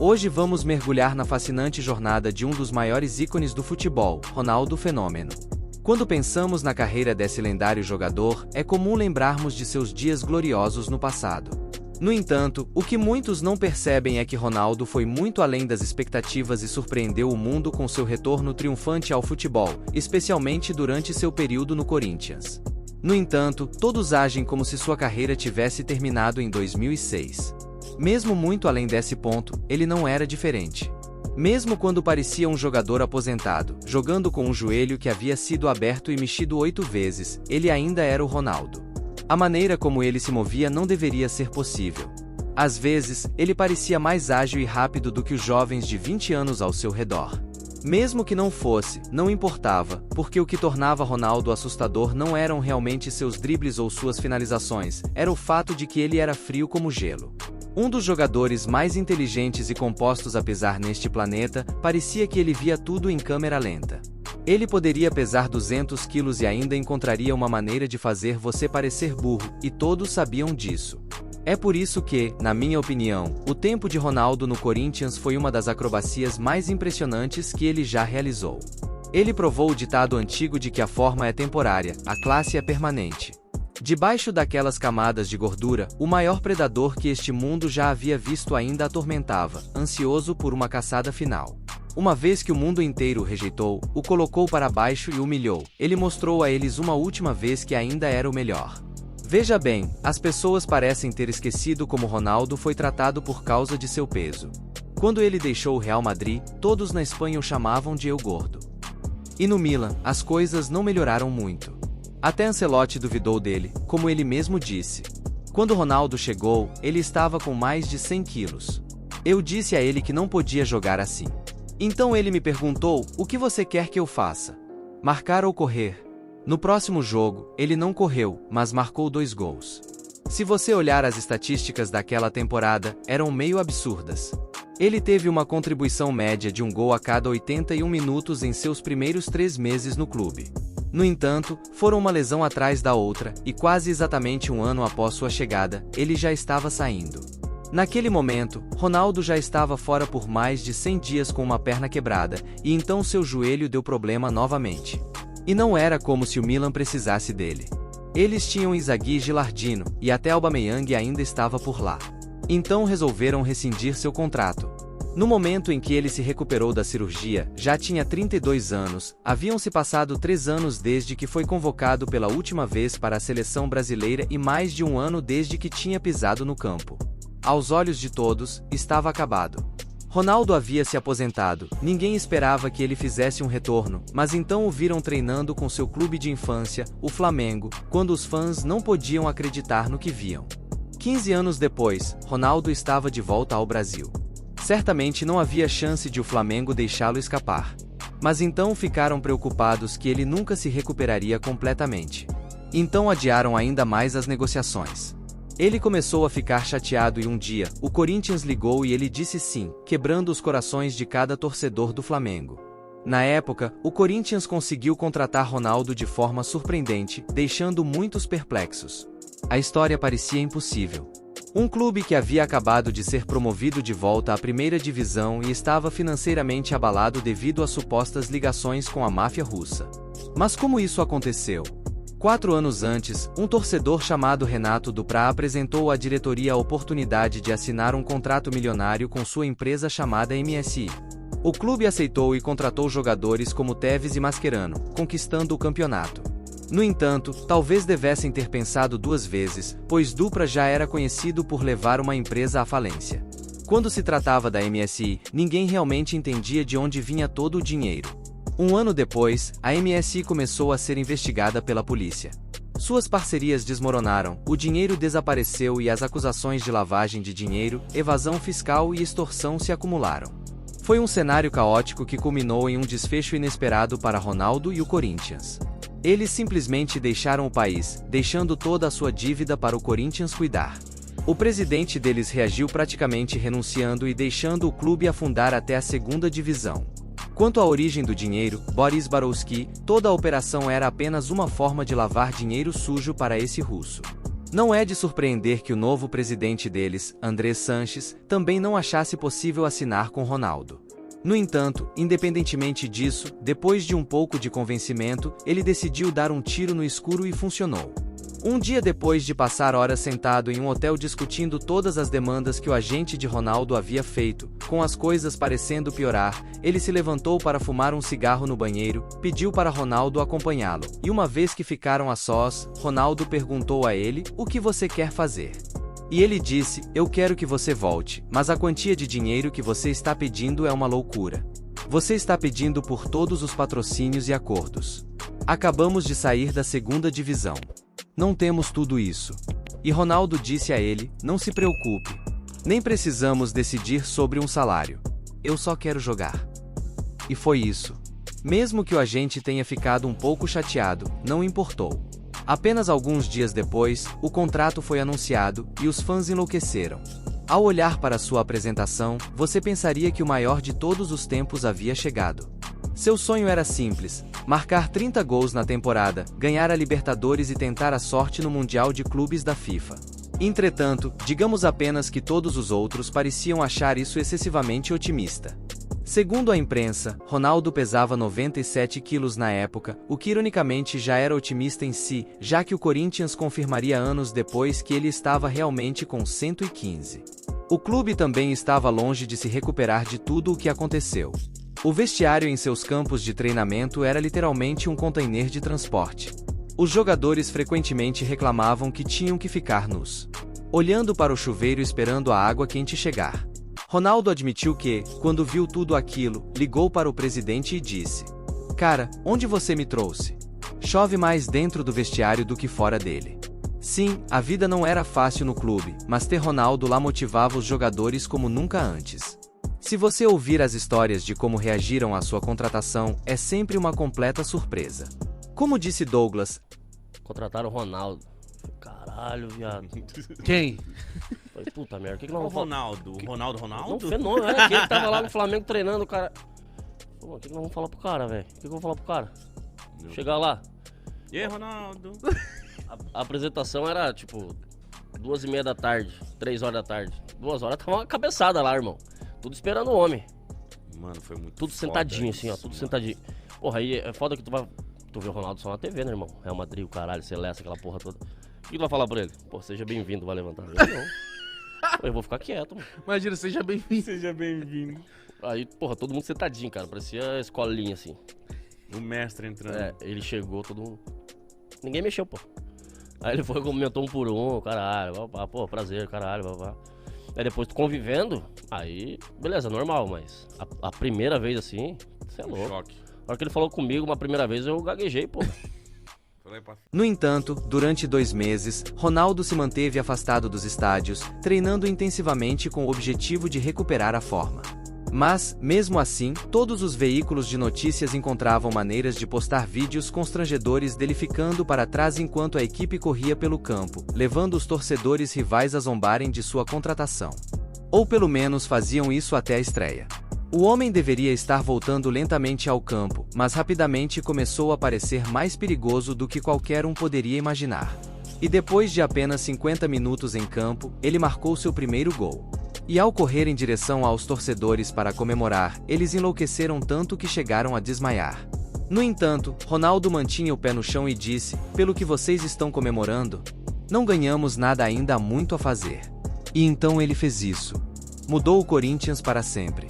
Hoje vamos mergulhar na fascinante jornada de um dos maiores ícones do futebol, Ronaldo Fenômeno. Quando pensamos na carreira desse lendário jogador, é comum lembrarmos de seus dias gloriosos no passado. No entanto, o que muitos não percebem é que Ronaldo foi muito além das expectativas e surpreendeu o mundo com seu retorno triunfante ao futebol, especialmente durante seu período no Corinthians. No entanto, todos agem como se sua carreira tivesse terminado em 2006. Mesmo muito além desse ponto, ele não era diferente. Mesmo quando parecia um jogador aposentado, jogando com um joelho que havia sido aberto e mexido 8 vezes, ele ainda era o Ronaldo. A maneira como ele se movia não deveria ser possível. Às vezes, ele parecia mais ágil e rápido do que os jovens de 20 anos ao seu redor. Mesmo que não fosse, não importava, porque o que tornava Ronaldo assustador não eram realmente seus dribles ou suas finalizações, era o fato de que ele era frio como gelo. Um dos jogadores mais inteligentes e compostos a pesar neste planeta, parecia que ele via tudo em câmera lenta. Ele poderia pesar 200 quilos e ainda encontraria uma maneira de fazer você parecer burro, e todos sabiam disso. É por isso que, na minha opinião, o tempo de Ronaldo no Corinthians foi uma das acrobacias mais impressionantes que ele já realizou. Ele provou o ditado antigo de que a forma é temporária, a classe é permanente. Debaixo daquelas camadas de gordura, o maior predador que este mundo já havia visto ainda atormentava, ansioso por uma caçada final. Uma vez que o mundo inteiro o rejeitou, o colocou para baixo e o humilhou, ele mostrou a eles uma última vez que ainda era o melhor. Veja bem, as pessoas parecem ter esquecido como Ronaldo foi tratado por causa de seu peso. Quando ele deixou o Real Madrid, todos na Espanha o chamavam de El Gordo. E no Milan, as coisas não melhoraram muito. Até Ancelotti duvidou dele, como ele mesmo disse. Quando Ronaldo chegou, ele estava com mais de 100 quilos. Eu disse a ele que não podia jogar assim. Então ele me perguntou, o que você quer que eu faça? Marcar ou correr? No próximo jogo, ele não correu, mas marcou 2 gols. Se você olhar as estatísticas daquela temporada, eram meio absurdas. Ele teve uma contribuição média de 1 gol a cada 81 minutos em seus primeiros 3 meses no clube. No entanto, foram uma lesão atrás da outra, e quase exatamente 1 ano após sua chegada, ele já estava saindo. Naquele momento, Ronaldo já estava fora por mais de 100 dias com uma perna quebrada, e então seu joelho deu problema novamente. E não era como se o Milan precisasse dele. Eles tinham Inzaghi e Gilardino, e até Aubameyang ainda estava por lá. Então resolveram rescindir seu contrato. No momento em que ele se recuperou da cirurgia, já tinha 32 anos, haviam-se passado 3 anos desde que foi convocado pela última vez para a seleção brasileira e mais de 1 ano desde que tinha pisado no campo. Aos olhos de todos, estava acabado. Ronaldo havia se aposentado, ninguém esperava que ele fizesse um retorno, mas então o viram treinando com seu clube de infância, o Flamengo, quando os fãs não podiam acreditar no que viam. 15 anos depois, Ronaldo estava de volta ao Brasil. Certamente não havia chance de o Flamengo deixá-lo escapar. Mas então ficaram preocupados que ele nunca se recuperaria completamente. Então adiaram ainda mais as negociações. Ele começou a ficar chateado e um dia, o Corinthians ligou e ele disse sim, quebrando os corações de cada torcedor do Flamengo. Na época, o Corinthians conseguiu contratar Ronaldo de forma surpreendente, deixando muitos perplexos. A história parecia impossível. Um clube que havia acabado de ser promovido de volta à primeira divisão e estava financeiramente abalado devido a supostas ligações com a máfia russa. Mas como isso aconteceu? 4 anos antes, um torcedor chamado Renato Duprá apresentou à diretoria a oportunidade de assinar um contrato milionário com sua empresa chamada MSI. O clube aceitou e contratou jogadores como Tevez e Mascherano, conquistando o campeonato. No entanto, talvez devessem ter pensado 2 vezes, pois Duprá já era conhecido por levar uma empresa à falência. Quando se tratava da MSI, ninguém realmente entendia de onde vinha todo o dinheiro. 1 ano depois, a MSI começou a ser investigada pela polícia. Suas parcerias desmoronaram, o dinheiro desapareceu e as acusações de lavagem de dinheiro, evasão fiscal e extorsão se acumularam. Foi um cenário caótico que culminou em um desfecho inesperado para Ronaldo e o Corinthians. Eles simplesmente deixaram o país, deixando toda a sua dívida para o Corinthians cuidar. O presidente deles reagiu praticamente renunciando e deixando o clube afundar até a 2ª divisão. Quanto à origem do dinheiro, Boris Barowski, toda a operação era apenas uma forma de lavar dinheiro sujo para esse russo. Não é de surpreender que o novo presidente deles, Andrés Sanches, também não achasse possível assinar com Ronaldo. No entanto, independentemente disso, depois de um pouco de convencimento, ele decidiu dar um tiro no escuro e funcionou. Um dia depois de passar horas sentado em um hotel discutindo todas as demandas que o agente de Ronaldo havia feito, com as coisas parecendo piorar, ele se levantou para fumar um cigarro no banheiro, pediu para Ronaldo acompanhá-lo, e uma vez que ficaram a sós, Ronaldo perguntou a ele: "O que você quer fazer?" E ele disse: "Eu quero que você volte, mas a quantia de dinheiro que você está pedindo é uma loucura. Você está pedindo por todos os patrocínios e acordos. Acabamos de sair da segunda divisão. Não temos tudo isso." E Ronaldo disse a ele: "Não se preocupe. Nem precisamos decidir sobre um salário. Eu só quero jogar." E foi isso. Mesmo que o agente tenha ficado um pouco chateado, não importou. Apenas alguns dias depois, o contrato foi anunciado, e os fãs enlouqueceram. Ao olhar para sua apresentação, você pensaria que o maior de todos os tempos havia chegado. Seu sonho era simples: marcar 30 gols na temporada, ganhar a Libertadores e tentar a sorte no Mundial de Clubes da FIFA. Entretanto, digamos apenas que todos os outros pareciam achar isso excessivamente otimista. Segundo a imprensa, Ronaldo pesava 97 quilos na época, o que ironicamente já era otimista em si, já que o Corinthians confirmaria anos depois que ele estava realmente com 115. O clube também estava longe de se recuperar de tudo o que aconteceu. O vestiário em seus campos de treinamento era literalmente um container de transporte. Os jogadores frequentemente reclamavam que tinham que ficar nus, olhando para o chuveiro esperando a água quente chegar. Ronaldo admitiu que, quando viu tudo aquilo, ligou para o presidente e disse: "Cara, onde você me trouxe? Chove mais dentro do vestiário do que fora dele." Sim, a vida não era fácil no clube, mas ter Ronaldo lá motivava os jogadores como nunca antes. Se você ouvir as histórias de como reagiram à sua contratação, é sempre uma completa surpresa. Como disse Douglas: "Contrataram o Ronaldo." Caralho, viado. Quem? Falei, puta merda, o que nós O vamos falar? Ronaldo? O Ronaldo? Não, fenômeno, era aquele que tava lá no Flamengo treinando, o cara. Pô, o que nós vamos falar pro cara, velho? O que eu vou falar pro cara? Chegar lá. E aí, Ronaldo? A apresentação era, tipo, 2h30 da tarde, 3 horas da tarde. 2 horas tava uma cabeçada lá, irmão. Tudo esperando o homem. Mano, foi muito Tudo foda sentadinho, isso, assim, ó, tudo mano. sentadinho. Porra, aí é foda que tu vê o Ronaldo só na TV, né, irmão? Real Madrid, o caralho, Celeste, aquela porra toda. O que tu vai falar pra ele? Pô, seja bem-vindo, vai levantar. Eu não. Pô, eu vou ficar quieto, mano. Imagina, seja bem-vindo. Seja bem-vindo. Aí, porra, todo mundo sentadinho, cara. Parecia escolinha, assim. O mestre entrando. É, ele chegou, todo mundo... Ninguém mexeu, pô. Aí ele foi, comentou um por um, caralho, pô, prazer, caralho, babá. Aí depois tu convivendo, aí, beleza, normal, mas a primeira vez assim, você é louco. Choque. Na hora que ele falou comigo uma primeira vez, eu gaguejei, pô. No entanto, durante 2 meses, Ronaldo se manteve afastado dos estádios, treinando intensivamente com o objetivo de recuperar a forma. Mas, mesmo assim, todos os veículos de notícias encontravam maneiras de postar vídeos constrangedores dele ficando para trás enquanto a equipe corria pelo campo, levando os torcedores rivais a zombarem de sua contratação. Ou pelo menos faziam isso até a estreia. O homem deveria estar voltando lentamente ao campo, mas rapidamente começou a parecer mais perigoso do que qualquer um poderia imaginar. E depois de apenas 50 minutos em campo, ele marcou seu primeiro gol. E ao correr em direção aos torcedores para comemorar, eles enlouqueceram tanto que chegaram a desmaiar. No entanto, Ronaldo mantinha o pé no chão e disse: "Pelo que vocês estão comemorando? Não ganhamos nada ainda, há muito a fazer." E então ele fez isso. Mudou o Corinthians para sempre.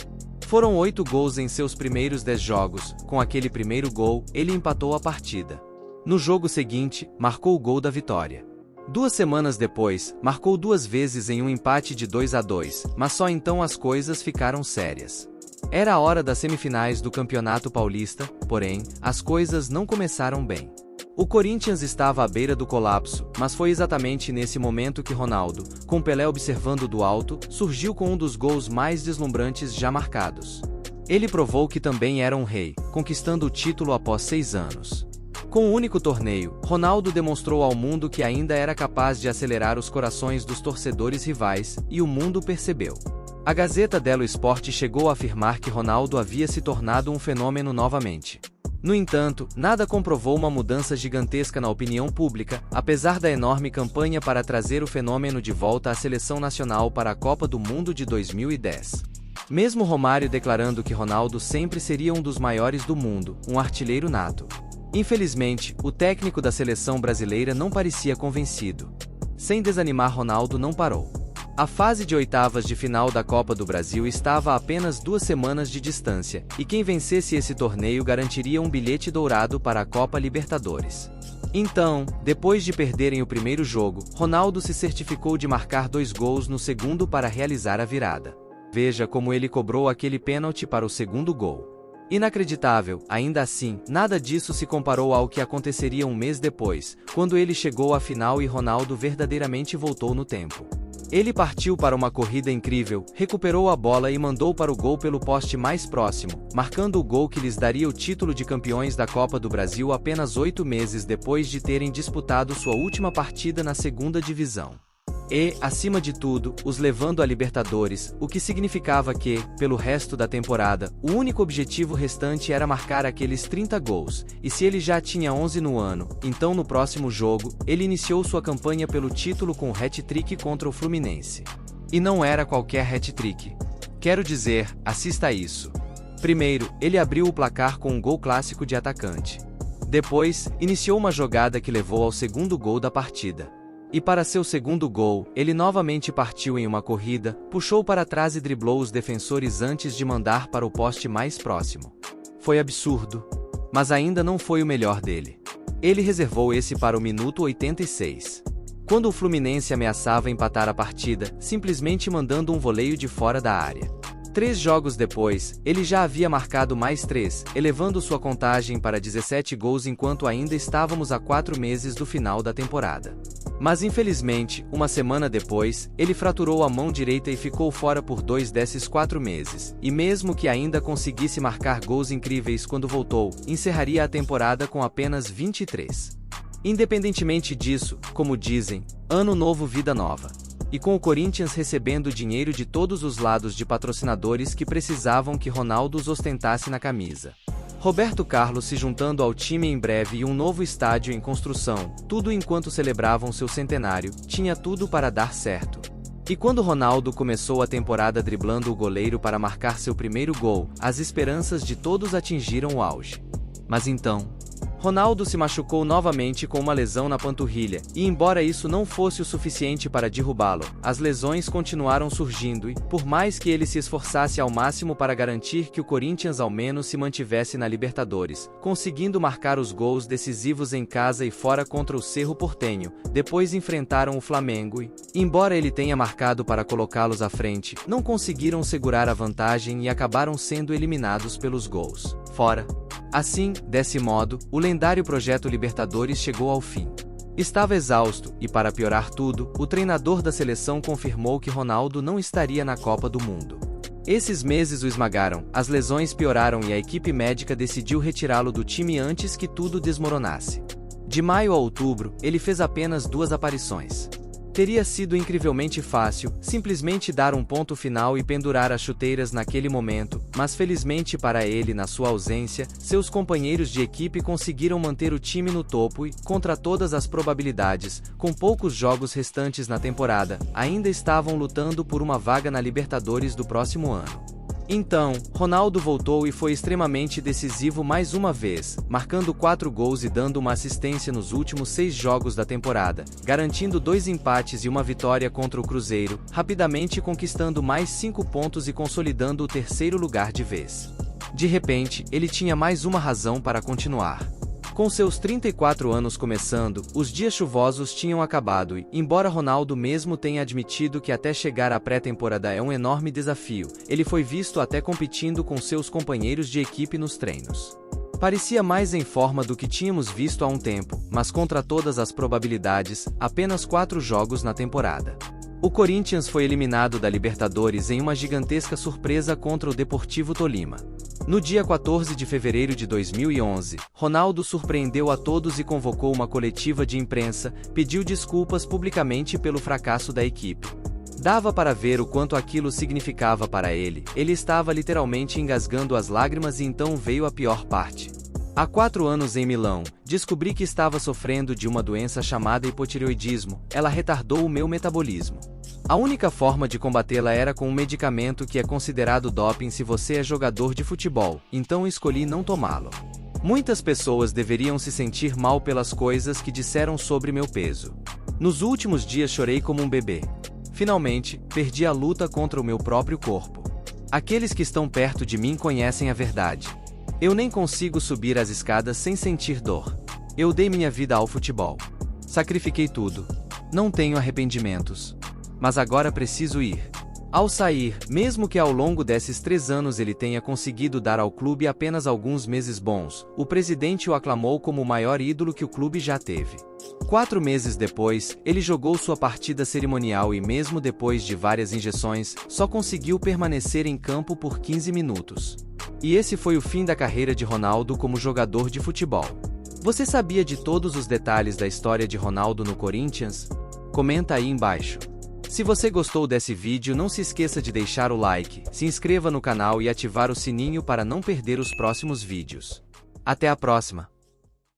Foram 8 gols em seus primeiros 10 jogos. Com aquele primeiro gol, ele empatou a partida. No jogo seguinte, marcou o gol da vitória. 2 semanas depois, marcou 2 vezes em um empate de 2-2, mas só então as coisas ficaram sérias. Era a hora das semifinais do Campeonato Paulista, porém, as coisas não começaram bem. O Corinthians estava à beira do colapso, mas foi exatamente nesse momento que Ronaldo, com Pelé observando do alto, surgiu com um dos gols mais deslumbrantes já marcados. Ele provou que também era um rei, conquistando o título após 6 anos. Com o único torneio, Ronaldo demonstrou ao mundo que ainda era capaz de acelerar os corações dos torcedores rivais, e o mundo percebeu. A Gazeta dello Sport chegou a afirmar que Ronaldo havia se tornado um fenômeno novamente. No entanto, nada comprovou uma mudança gigantesca na opinião pública, apesar da enorme campanha para trazer o fenômeno de volta à seleção nacional para a Copa do Mundo de 2010. Mesmo Romário declarando que Ronaldo sempre seria um dos maiores do mundo, um artilheiro nato. Infelizmente, o técnico da seleção brasileira não parecia convencido. Sem desanimar, Ronaldo não parou. A fase de oitavas de final da Copa do Brasil estava a apenas 2 semanas de distância, e quem vencesse esse torneio garantiria um bilhete dourado para a Copa Libertadores. Então, depois de perderem o primeiro jogo, Ronaldo se certificou de marcar 2 gols no segundo para realizar a virada. Veja como ele cobrou aquele pênalti para o segundo gol. Inacreditável, ainda assim, nada disso se comparou ao que aconteceria um mês depois, quando ele chegou à final e Ronaldo verdadeiramente voltou no tempo. Ele partiu para uma corrida incrível, recuperou a bola e mandou para o gol pelo poste mais próximo, marcando o gol que lhes daria o título de campeões da Copa do Brasil apenas 8 meses depois de terem disputado sua última partida na segunda divisão. E, acima de tudo, os levando à Libertadores, o que significava que, pelo resto da temporada, o único objetivo restante era marcar aqueles 30 gols, e se ele já tinha 11 no ano, então no próximo jogo, ele iniciou sua campanha pelo título com o hat-trick contra o Fluminense. E não era qualquer hat-trick. Quero dizer, assista a isso. Primeiro, ele abriu o placar com um gol clássico de atacante. Depois, iniciou uma jogada que levou ao segundo gol da partida. E para seu segundo gol, ele novamente partiu em uma corrida, puxou para trás e driblou os defensores antes de mandar para o poste mais próximo. Foi absurdo. Mas ainda não foi o melhor dele. Ele reservou esse para o minuto 86. Quando o Fluminense ameaçava empatar a partida, simplesmente mandando um voleio de fora da área. 3 jogos depois, ele já havia marcado mais 3, elevando sua contagem para 17 gols enquanto ainda estávamos a 4 meses do final da temporada. Mas infelizmente, uma semana depois, ele fraturou a mão direita e ficou fora por 2 desses 4 meses, e mesmo que ainda conseguisse marcar gols incríveis quando voltou, encerraria a temporada com apenas 23. Independentemente disso, como dizem, ano novo, vida nova. E com o Corinthians recebendo dinheiro de todos os lados de patrocinadores que precisavam que Ronaldo os ostentasse na camisa. Roberto Carlos se juntando ao time em breve e um novo estádio em construção, tudo enquanto celebravam seu centenário, tinha tudo para dar certo. E quando Ronaldo começou a temporada driblando o goleiro para marcar seu primeiro gol, as esperanças de todos atingiram o auge. Mas então, Ronaldo se machucou novamente com uma lesão na panturrilha, e embora isso não fosse o suficiente para derrubá-lo, as lesões continuaram surgindo e, por mais que ele se esforçasse ao máximo para garantir que o Corinthians ao menos se mantivesse na Libertadores, conseguindo marcar os gols decisivos em casa e fora contra o Cerro Porteño, depois enfrentaram o Flamengo e, embora ele tenha marcado para colocá-los à frente, não conseguiram segurar a vantagem e acabaram sendo eliminados pelos gols fora. Assim, desse modo, o lendário projeto Libertadores chegou ao fim. Estava exausto, e para piorar tudo, o treinador da seleção confirmou que Ronaldo não estaria na Copa do Mundo. Esses meses o esmagaram, as lesões pioraram e a equipe médica decidiu retirá-lo do time antes que tudo desmoronasse. De maio a outubro, ele fez apenas 2 aparições. Teria sido incrivelmente fácil, simplesmente dar um ponto final e pendurar as chuteiras naquele momento, mas felizmente para ele, na sua ausência, seus companheiros de equipe conseguiram manter o time no topo e, contra todas as probabilidades, com poucos jogos restantes na temporada, ainda estavam lutando por uma vaga na Libertadores do próximo ano. Então, Ronaldo voltou e foi extremamente decisivo mais uma vez, marcando 4 gols e dando uma assistência nos últimos 6 jogos da temporada, garantindo 2 empates e uma vitória contra o Cruzeiro, rapidamente conquistando mais 5 pontos e consolidando o 3º lugar de vez. De repente, ele tinha mais uma razão para continuar. Com seus 34 anos começando, os dias chuvosos tinham acabado e, embora Ronaldo mesmo tenha admitido que até chegar à pré-temporada é um enorme desafio, ele foi visto até competindo com seus companheiros de equipe nos treinos. Parecia mais em forma do que tínhamos visto há um tempo, mas contra todas as probabilidades, apenas 4 jogos na temporada. O Corinthians foi eliminado da Libertadores em uma gigantesca surpresa contra o Deportivo Tolima. No dia 14 de fevereiro de 2011, Ronaldo surpreendeu a todos e convocou uma coletiva de imprensa, pediu desculpas publicamente pelo fracasso da equipe. Dava para ver o quanto aquilo significava para ele, ele estava literalmente engasgando as lágrimas e então veio a pior parte. Há 4 anos em Milão, descobri que estava sofrendo de uma doença chamada hipotireoidismo. Ela retardou o meu metabolismo. A única forma de combatê-la era com um medicamento que é considerado doping se você é jogador de futebol, então escolhi não tomá-lo. Muitas pessoas deveriam se sentir mal pelas coisas que disseram sobre meu peso. Nos últimos dias chorei como um bebê. Finalmente, perdi a luta contra o meu próprio corpo. Aqueles que estão perto de mim conhecem a verdade. Eu nem consigo subir as escadas sem sentir dor. Eu dei minha vida ao futebol. Sacrifiquei tudo. Não tenho arrependimentos. Mas agora preciso ir. Ao sair, mesmo que ao longo desses 3 anos ele tenha conseguido dar ao clube apenas alguns meses bons, o presidente o aclamou como o maior ídolo que o clube já teve. 4 meses depois, ele jogou sua partida cerimonial e mesmo depois de várias injeções, só conseguiu permanecer em campo por 15 minutos. E esse foi o fim da carreira de Ronaldo como jogador de futebol. Você sabia de todos os detalhes da história de Ronaldo no Corinthians? Comenta aí embaixo. Se você gostou desse vídeo, não se esqueça de deixar o like, se inscreva no canal e ativar o sininho para não perder os próximos vídeos. Até a próxima!